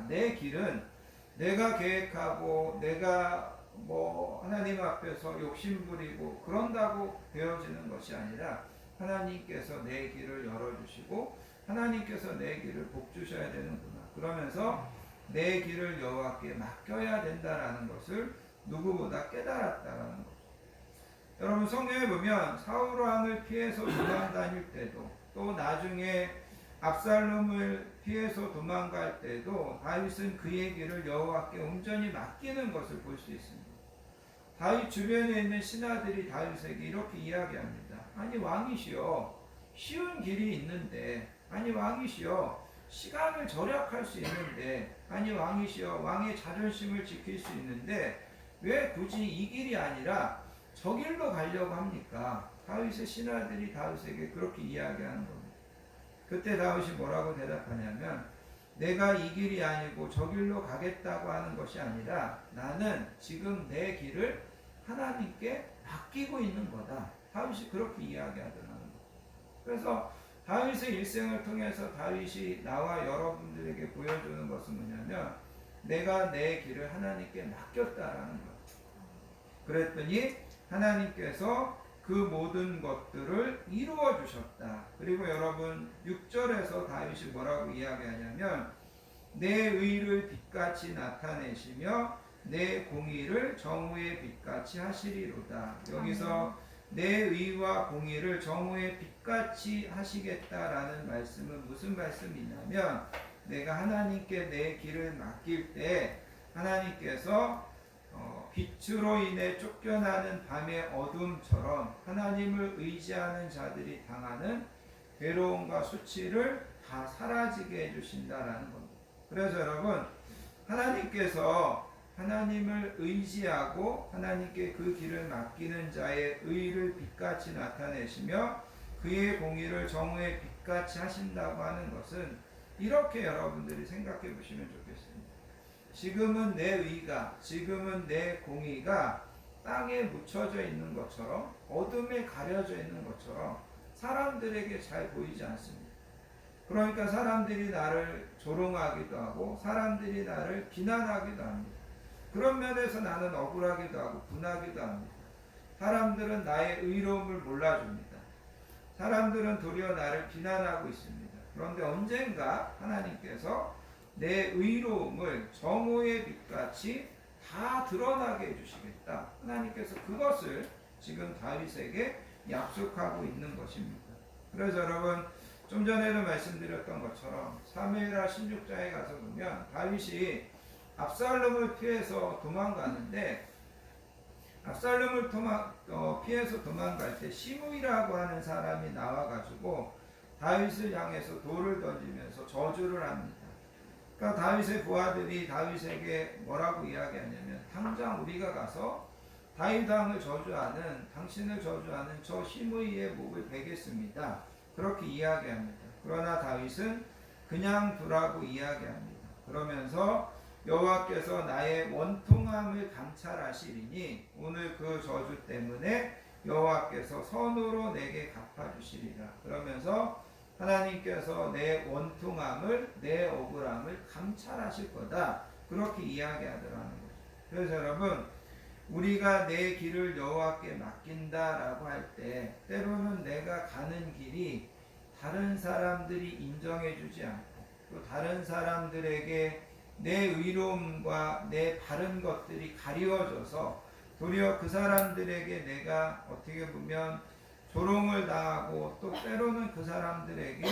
내 길은 내가 계획하고 내가 하나님 앞에서 욕심부리고 그런다고 되어지는 것이 아니라 하나님께서 내 길을 열어주시고 하나님께서 내 길을 복주셔야 되는구나, 그러면서 내 길을 여호와께 맡겨야 된다라는 것을 누구보다 깨달았다라는 거죠. 여러분, 성경에 보면 사울 왕을 피해서 도망 다닐 때도, 또 나중에 압살롬을 피해서 도망갈 때도 다윗은 그의 길을 여호와께 온전히 맡기는 것을 볼 수 있습니다. 다윗 주변에 있는 신하들이 다윗에게 이렇게 이야기합니다. 아니, 왕이시여, 쉬운 길이 있는데, 아니 왕이시여, 시간을 절약할 수 있는데, 아니 왕이시여, 왕의 자존심을 지킬 수 있는데 왜 굳이 이 길이 아니라 저 길로 가려고 합니까? 다윗의 신하들이 다윗에게 그렇게 이야기하는 겁니다. 그때 다윗이 뭐라고 대답하냐면, 내가 이 길이 아니고 저 길로 가겠다고 하는 것이 아니라 나는 지금 내 길을 하나님께 맡기고 있는 거다. 다윗이 그렇게 이야기하더라는 거. 그래서 다윗의 일생을 통해서 다윗이 나와 여러분들에게 보여주는 것은 뭐냐면 내가 내 길을 하나님께 맡겼다라는 거예요. 그랬더니 하나님께서 그 모든 것들을 이루어 주셨다. 그리고 여러분 6절에서 다윗이 뭐라고 이야기하냐면 내 의를 빛같이 나타내시며 내 공의를 정오의 빛같이 하시리로다. 여기서 내 의와 공의를 정오의 빛같이 하시겠다라는 말씀은 무슨 말씀이냐면 내가 하나님께 내 길을 맡길 때 하나님께서 빛으로 인해 쫓겨나는 밤의 어둠처럼 하나님을 의지하는 자들이 당하는 괴로움과 수치를 다 사라지게 해주신다라는 겁니다. 그래서 여러분 하나님께서 하나님을 의지하고 하나님께 그 길을 맡기는 자의 의를 빛같이 나타내시며 그의 공의를 정오의 빛같이 하신다고 하는 것은 이렇게 여러분들이 생각해 보시면 좋겠습니다. 지금은 내 의가, 지금은 내 공의가 땅에 묻혀져 있는 것처럼 어둠에 가려져 있는 것처럼 사람들에게 잘 보이지 않습니다. 그러니까 사람들이 나를 조롱하기도 하고 사람들이 나를 비난하기도 합니다. 그런 면에서 나는 억울하기도 하고 분하기도 합니다. 사람들은 나의 의로움을 몰라줍니다. 사람들은 도리어 나를 비난하고 있습니다. 그런데 언젠가 하나님께서 내 의로움을 정오의 빛같이 다 드러나게 해주시겠다. 하나님께서 그것을 지금 다윗에게 약속하고 있는 것입니다. 그래서 여러분 좀 전에도 말씀드렸던 것처럼 사무엘하 16장에 가서 보면 다윗이 압살롬을 피해서 도망가는데 압살롬을 피해서 도망갈 때 시므이라고 하는 사람이 나와가지고 다윗을 향해서 돌을 던지면서 저주를 합니다. 그러니까 다윗의 부하들이 다윗에게 뭐라고 이야기하냐면 당장 우리가 가서 다윗 왕을 저주하는 당신을 저주하는 저 시므이의 목을 베겠습니다. 그렇게 이야기합니다. 그러나 다윗은 그냥 두라고 이야기합니다. 그러면서 여호와께서 나의 원통함을 감찰하시리니 오늘 그 저주 때문에 여호와께서 선으로 내게 갚아주시리라. 그러면서 하나님께서 내 원통함을 내 억울함을 감찰하실 거다. 그렇게 이야기하더라는 거죠. 그래서 여러분 우리가 내 길을 여호와께 맡긴다라고 할 때 때로는 내가 가는 길이 다른 사람들이 인정해주지 않고 또 다른 사람들에게 내 의로움과 내 바른 것들이 가리워져서 도리어 그 사람들에게 내가 어떻게 보면 조롱을 당하고 또 때로는 그 사람들에게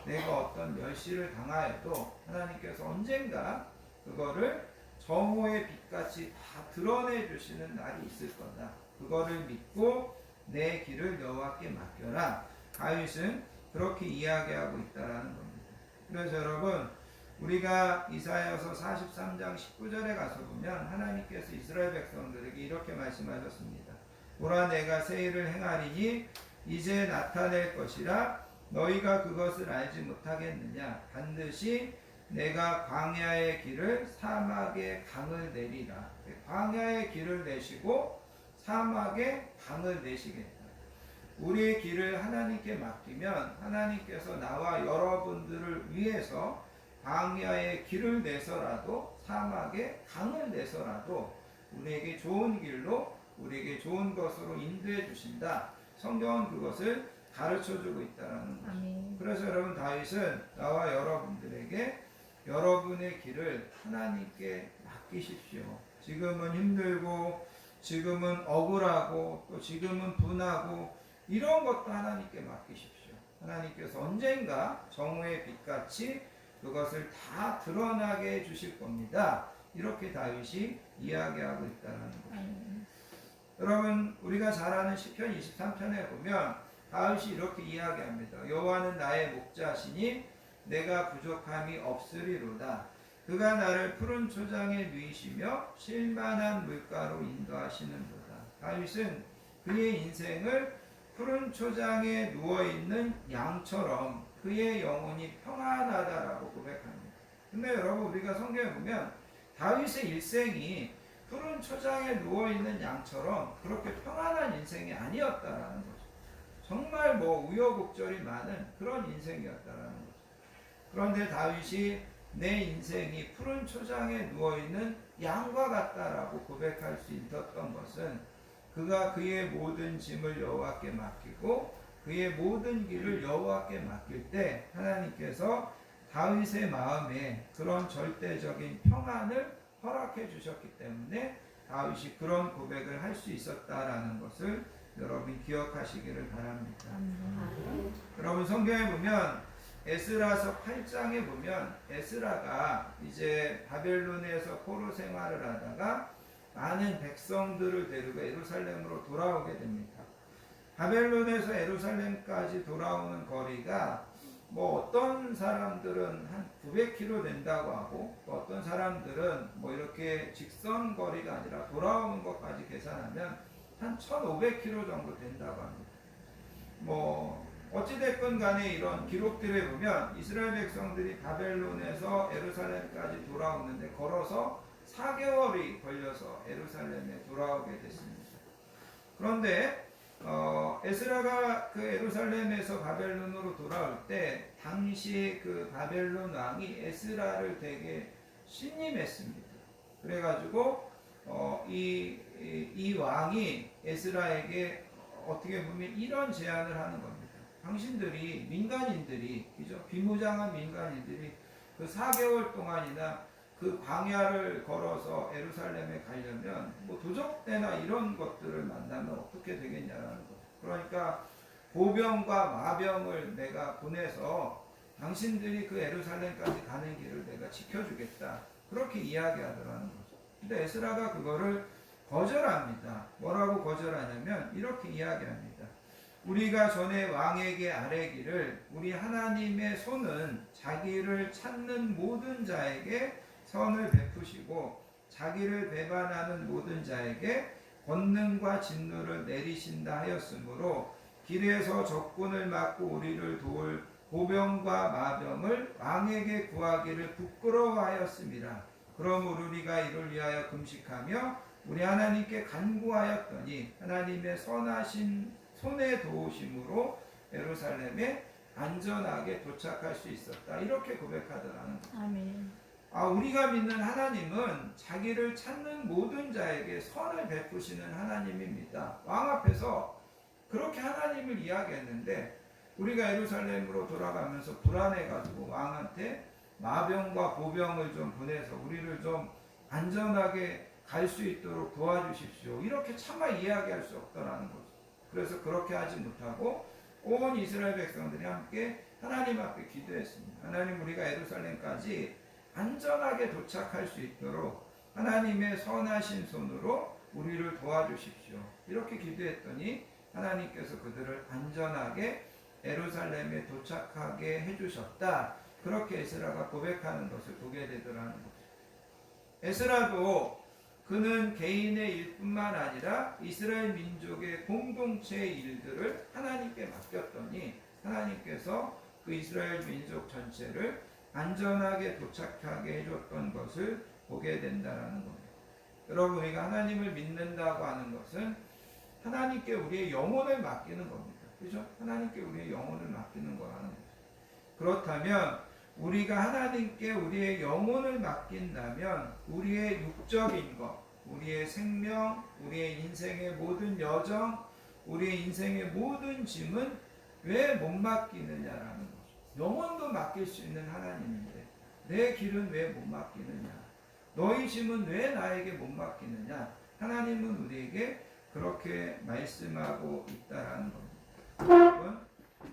내가 어떤 멸시를 당하여도 하나님께서 언젠가 그거를 정오의 빛같이 다 드러내 주시는 날이 있을 거다. 그거를 믿고 내 길을 여호와께 맡겨라. 다윗은 그렇게 이야기하고 있다라는 겁니다. 그래서 여러분 우리가 이사야서 43장 19절에 가서 보면 하나님께서 이스라엘 백성들에게 이렇게 말씀하셨습니다. 보라 내가 새 일을 행하리니 이제 나타낼 것이라 너희가 그것을 알지 못하겠느냐. 반드시 내가 광야의 길을 사막에 강을 내리라. 광야의 길을 내시고 사막에 강을 내시겠다. 우리의 길을 하나님께 맡기면 하나님께서 나와 여러분들을 위해서 광야의 길을 내서라도 사막에 강을 내서라도 우리에게 좋은 길로 우리에게 좋은 것으로 인도해 주신다. 성경은 그것을 가르쳐주고 있다는 거죠. 그래서 여러분 다윗은 나와 여러분들에게 여러분의 길을 하나님께 맡기십시오. 지금은 힘들고 지금은 억울하고 또 지금은 분하고 이런 것도 하나님께 맡기십시오. 하나님께서 언젠가 정오의 빛같이 그것을 다 드러나게 해주실 겁니다. 이렇게 다윗이 이야기하고 있다는 거죠. 여러분 우리가 잘 아는 시편 23편에 보면 다윗이 이렇게 이야기합니다. 여호와는 나의 목자시니 내가 부족함이 없으리로다. 그가 나를 푸른 초장에 누이시며 쉴만한 물가로 인도하시는도다. 다윗은 그의 인생을 푸른 초장에 누워있는 양처럼 그의 영혼이 평안하다라고 고백합니다. 근데 여러분 우리가 성경에 보면 다윗의 일생이 푸른 초장에 누워있는 양처럼 그렇게 평안한 인생이 아니었다라는 거죠. 정말 뭐 우여곡절이 많은 그런 인생이었다라는 거죠. 그런데 다윗이 내 인생이 푸른 초장에 누워있는 양과 같다라고 고백할 수 있었던 것은 그가 그의 모든 짐을 여호와께 맡기고 그의 모든 길을 여호와께 맡길 때 하나님께서 다윗의 마음에 그런 절대적인 평안을 허락해 주셨기 때문에 다윗이 그런 고백을 할 수 있었다라는 것을 여러분 기억하시기를 바랍니다. 여러분 성경에 보면 에스라서 8장에 보면 에스라가 이제 바벨론에서 포로 생활을 하다가 많은 백성들을 데리고 예루살렘으로 돌아오게 됩니다. 바벨론에서 예루살렘까지 돌아오는 거리가 뭐 어떤 사람들은 한 900km 된다고 하고 또 어떤 사람들은 뭐 이렇게 직선 거리가 아니라 돌아오는 것까지 계산하면 한 1500km 정도 된다고 합니다. 뭐 어찌됐건 간에 이런 기록들에 보면 이스라엘 백성들이 바벨론에서 예루살렘까지 돌아오는데 걸어서 4개월이 걸려서 예루살렘에 돌아오게 됐습니다. 그런데 에스라가 그 예루살렘에서 바벨론으로 돌아올 때 당시 그 바벨론 왕이 에스라를 되게 신임했습니다. 그래가지고 이 왕이 에스라에게 어떻게 보면 이런 제안을 하는 겁니다. 당신들이 민간인들이 그죠? 비무장한 민간인들이 그 4개월 동안이나 그 광야를 걸어서 예루살렘에 가려면 뭐 도적대나 이런 것들을 만나면 어떻게 되겠냐라는 거죠. 그러니까 보병과 마병을 내가 보내서 당신들이 그 예루살렘까지 가는 길을 내가 지켜주겠다. 그렇게 이야기하더라는 거죠. 근데 에스라가 그거를 거절합니다. 뭐라고 거절하냐면 이렇게 이야기합니다. 우리가 전에 왕에게 아뢰기를 우리 하나님의 손은 자기를 찾는 모든 자에게 선을 베푸시고 자기를 배반하는 모든 자에게 권능과 진노를 내리신다 하였으므로 길에서 적군을 막고 우리를 도울 보병과 마병을 왕에게 구하기를 부끄러워하였습니다. 그러므로 우리가 이를 위하여 금식하며 우리 하나님께 간구하였더니 하나님의 선하신 손의 도우심으로 예루살렘에 안전하게 도착할 수 있었다. 이렇게 고백하더라는 거죠. 아멘. 우리가 믿는 하나님은 자기를 찾는 모든 자에게 선을 베푸시는 하나님입니다. 왕 앞에서 그렇게 하나님을 이야기했는데 우리가 예루살렘으로 돌아가면서 불안해가지고 왕한테 마병과 보병을 좀 보내서 우리를 좀 안전하게 갈 수 있도록 도와주십시오. 이렇게 차마 이야기할 수 없더라는 거죠. 그래서 그렇게 하지 못하고 온 이스라엘 백성들이 함께 하나님 앞에 기도했습니다. 하나님, 우리가 예루살렘까지 안전하게 도착할 수 있도록 하나님의 선하신 손으로 우리를 도와주십시오. 이렇게 기도했더니 하나님께서 그들을 안전하게 예루살렘에 도착하게 해주셨다. 그렇게 에스라가 고백하는 것을 보게 되더라는 거죠. 에스라도 그는 개인의 일뿐만 아니라 이스라엘 민족의 공동체의 일들을 하나님께 맡겼더니 하나님께서 그 이스라엘 민족 전체를 안전하게 도착하게 해줬던 것을 보게 된다는 겁니다. 여러분, 우리가 하나님을 믿는다고 하는 것은 하나님께 우리의 영혼을 맡기는 겁니다. 그죠? 하나님께 우리의 영혼을 맡기는 거라는 거죠. 그렇다면 우리가 하나님께 우리의 영혼을 맡긴다면 우리의 육적인 것, 우리의 생명, 우리의 인생의 모든 여정, 우리의 인생의 모든 짐은 왜 못 맡기느냐라는 거죠. 영혼도 맡길 수 있는 하나님인데 내 길은 왜 못 맡기느냐, 너희 짐은 왜 나에게 못 맡기느냐. 하나님은 우리에게 그렇게 말씀하고 있다라는 겁니다. 여러분,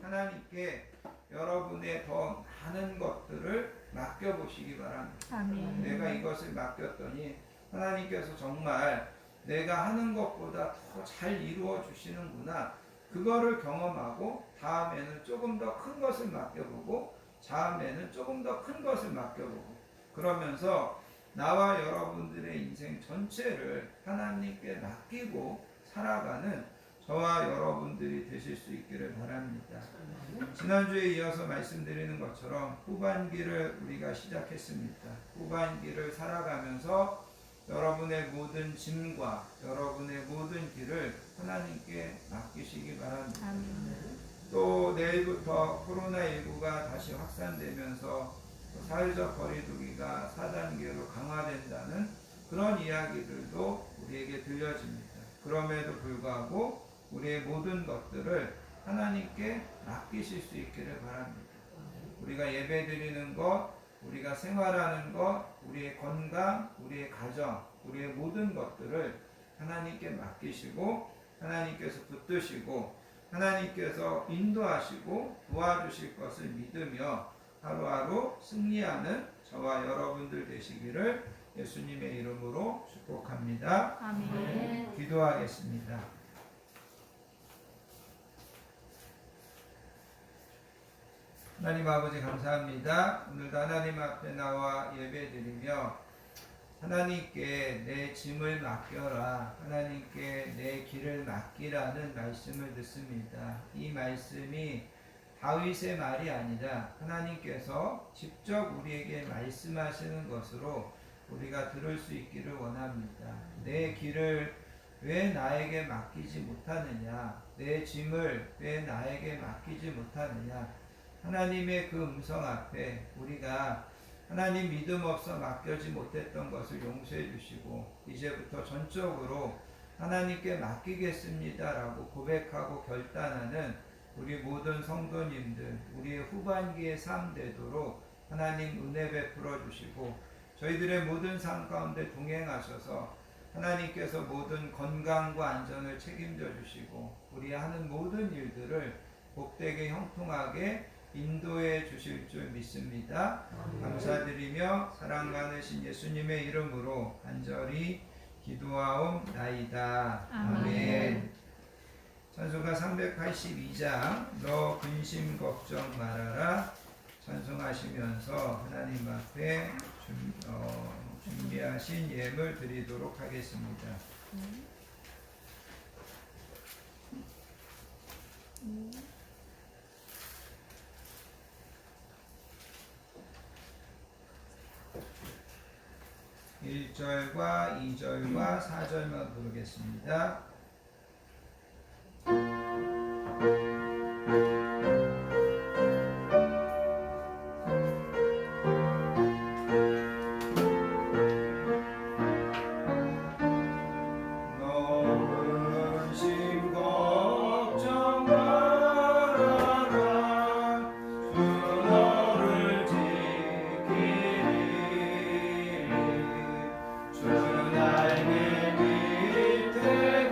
하나님께 여러분의 더 많은 것들을 맡겨보시기 바랍니다. 아멘. 내가 이것을 맡겼더니 하나님께서 정말 내가 하는 것보다 더 잘 이루어 주시는구나. 그거를 경험하고 다음에는 조금 더 큰 것을 맡겨보고 다음에는 조금 더 큰 것을 맡겨보고 그러면서 나와 여러분들의 인생 전체를 하나님께 맡기고 살아가는 저와 여러분들이 되실 수 있기를 바랍니다. 지난주에 이어서 말씀드리는 것처럼 후반기를 우리가 시작했습니다. 후반기를 살아가면서 여러분의 모든 짐과 여러분의 모든 길을 하나님께 맡기시기 바랍니다. 또 내일부터 코로나19가 다시 확산되면서 사회적 거리두기가 4단계로 강화된다는 그런 이야기들도 우리에게 들려집니다. 그럼에도 불구하고 우리의 모든 것들을 하나님께 맡기실 수 있기를 바랍니다. 우리가 예배드리는 것, 우리가 생활하는 것, 우리의 건강, 우리의 가정, 우리의 모든 것들을 하나님께 맡기시고 하나님께서 붙드시고 하나님께서 인도하시고 도와주실 것을 믿으며 하루하루 승리하는 저와 여러분들 되시기를 예수님의 이름으로 축복합니다. 아멘. 기도하겠습니다. 하나님 아버지 감사합니다. 오늘도 하나님 앞에 나와 예배드리며 하나님께 내 짐을 맡겨라, 하나님께 내 길을 맡기라는 말씀을 듣습니다. 이 말씀이 다윗의 말이 아니라 하나님께서 직접 우리에게 말씀하시는 것으로 우리가 들을 수 있기를 원합니다. 내 길을 왜 나에게 맡기지 못하느냐, 내 짐을 왜 나에게 맡기지 못하느냐, 하나님의 그 음성 앞에 우리가 하나님 믿음 없어 맡겨지 못했던 것을 용서해 주시고 이제부터 전적으로 하나님께 맡기겠습니다라고 고백하고 결단하는 우리 모든 성도님들, 우리의 후반기의 삶 되도록 하나님 은혜 베풀어 주시고 저희들의 모든 삶 가운데 동행하셔서 하나님께서 모든 건강과 안전을 책임져 주시고 우리 하는 모든 일들을 복되게 형통하게 인도해 주실 줄 믿습니다. 감사드리며 사랑 많으신 예수님의 이름으로 간절히 기도하옵나이다. 아멘. 찬송가 382장 너 근심 걱정 말아라 찬송하시면서 하나님 앞에 준비하신 예물 드리도록 하겠습니다. 1절과 2절과 4절만 부르겠습니다. 주 날개 밑에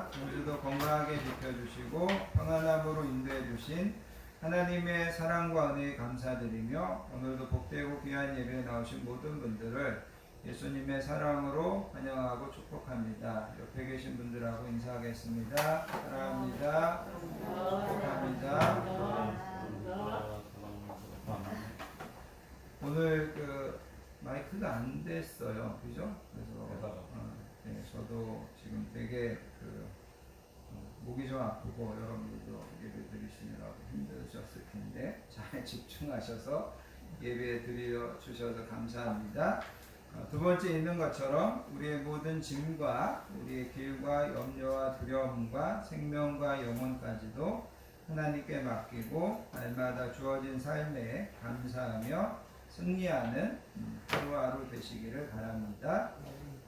주시사 전주도 건강하게 지켜주시고 평안함으로 인도해 주신 하나님의 사랑과 은혜에 감사드리며 오늘도 복되고 귀한 예배에 나오신 모든 분들을 예수님의 사랑으로 환영하고 축복합니다. 옆에 계신 분들하고 인사하겠습니다. 사랑합니다. 축복합니다. 오늘 그 마이크가 안 됐어요, 그죠? 그래서 네, 저도 지금 되게 목이 좀 아프고 여러분들도 예배 드리시느라고 힘드셨을 텐데 잘 집중하셔서 예배 드려 주셔서 감사합니다. 두 번째 있는 것처럼 우리의 모든 짐과 우리의 길과 염려와 두려움과 생명과 영혼까지도 하나님께 맡기고 날마다 주어진 삶에 감사하며 승리하는 하루하루 되시기를 바랍니다.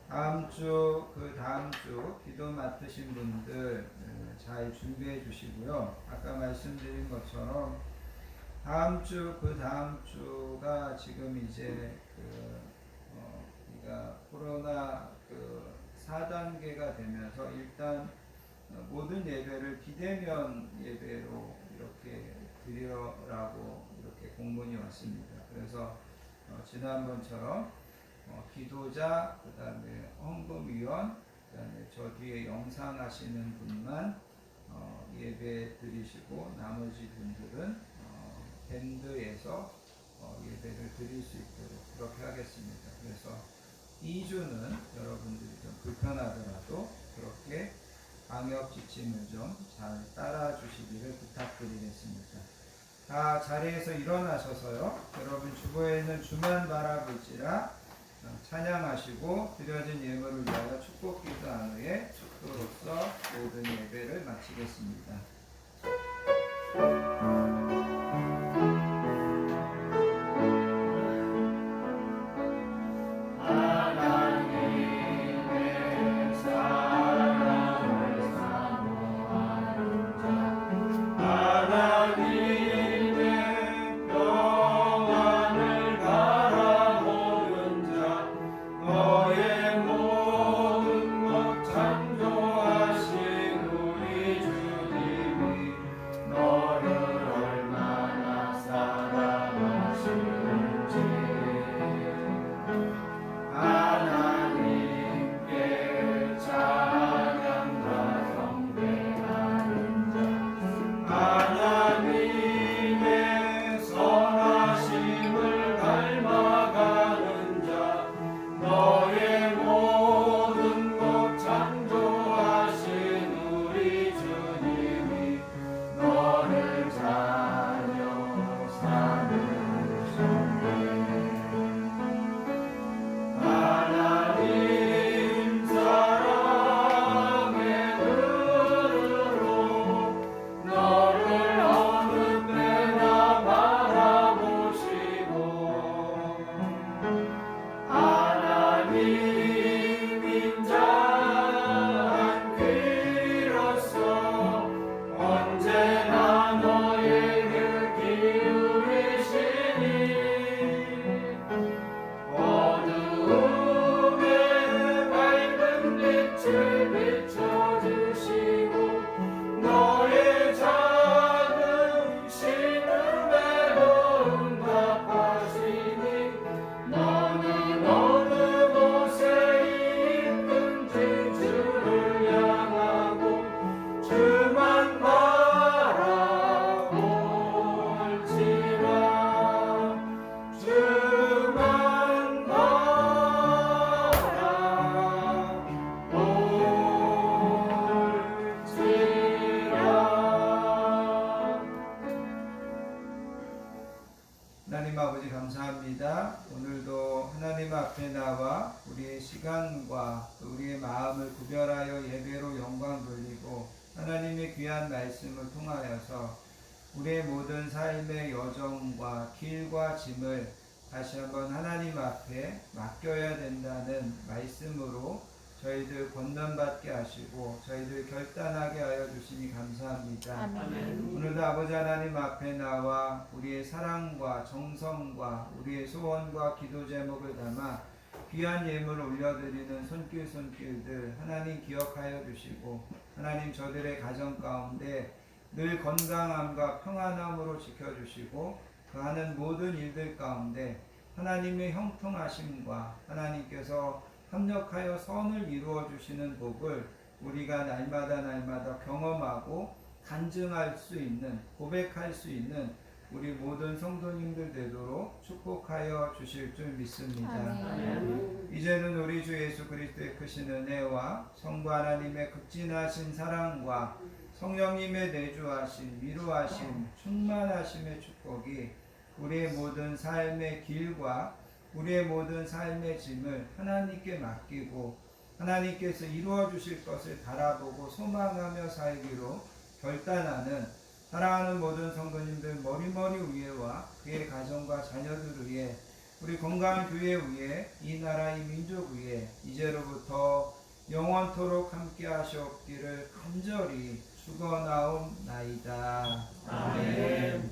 다음 주, 그 다음 주 기도 맡으신 분들 잘 준비해 주시고요. 아까 말씀드린 것처럼 다음 주, 그 다음 주가 지금 이제 우리가 코로나 4단계가 되면서 일단 모든 예배를 비대면 예배로 이렇게 드리라고 이렇게 공문이 왔습니다. 그래서 지난번처럼 기도자, 그 다음에 헌금위원, 그 다음에 저 뒤에 영상 하시는 분만 예배 드리시고 나머지 분들은 밴드에서 예배를 드릴 수 있도록 그렇게 하겠습니다. 그래서 2주는 여러분들이 좀 불편하더라도 그렇게 방역 지침을 좀 잘 따라 주시기를 부탁드리겠습니다. 다 자리에서 일어나셔서요. 여러분 주보에 있는 주만 바라볼지라 찬양하시고 드려진 예물을 위하여 축복 기도한 후에 축도로서 모든 예배를 마치겠습니다. 하나님 아버지 감사합니다. 오늘도 하나님 앞에 나와 우리의 시간과 우리의 마음을 구별하여 예배로 영광 돌리고 하나님의 귀한 말씀을 통하여서 우리의 모든 삶의 여정과 길과 짐을 다시 한번 하나님 앞에 맡겨야 된다는 말씀으로 저희들 권면받게 하시고 저희들 결단하게 하여 주시니 감사합니다. 아멘. 오늘도 아버지 하나님 앞에 나와 우리의 사랑과 정성과 우리의 소원과 기도 제목을 담아 귀한 예물 올려드리는 손길들 하나님 기억하여 주시고 하나님 저들의 가정 가운데 늘 건강함과 평안함으로 지켜주시고 그 하는 모든 일들 가운데 하나님의 형통하심과 하나님께서 협력하여 선을 이루어 주시는 복을 우리가 날마다 경험하고 간증할 수 있는, 고백할 수 있는 우리 모든 성도님들 되도록 축복하여 주실 줄 믿습니다. 아멘. 이제는 우리 주 예수 그리스도의 크신 은혜와 성부 하나님의 극진하신 사랑과 성령님의 내주하심, 위로하심, 충만하심의 축복이 우리의 모든 삶의 길과 우리의 모든 삶의 짐을 하나님께 맡기고 하나님께서 이루어 주실 것을 바라보고 소망하며 살기로 결단하는 사랑하는 모든 성도님들 머리머리 위에와 그의 가정과 자녀들 위에 우리 건강한 교회 위에 이 나라 이 민족 위에 이제로부터 영원토록 함께 하시옵기를 간절히 축원하옵나이다. 아멘.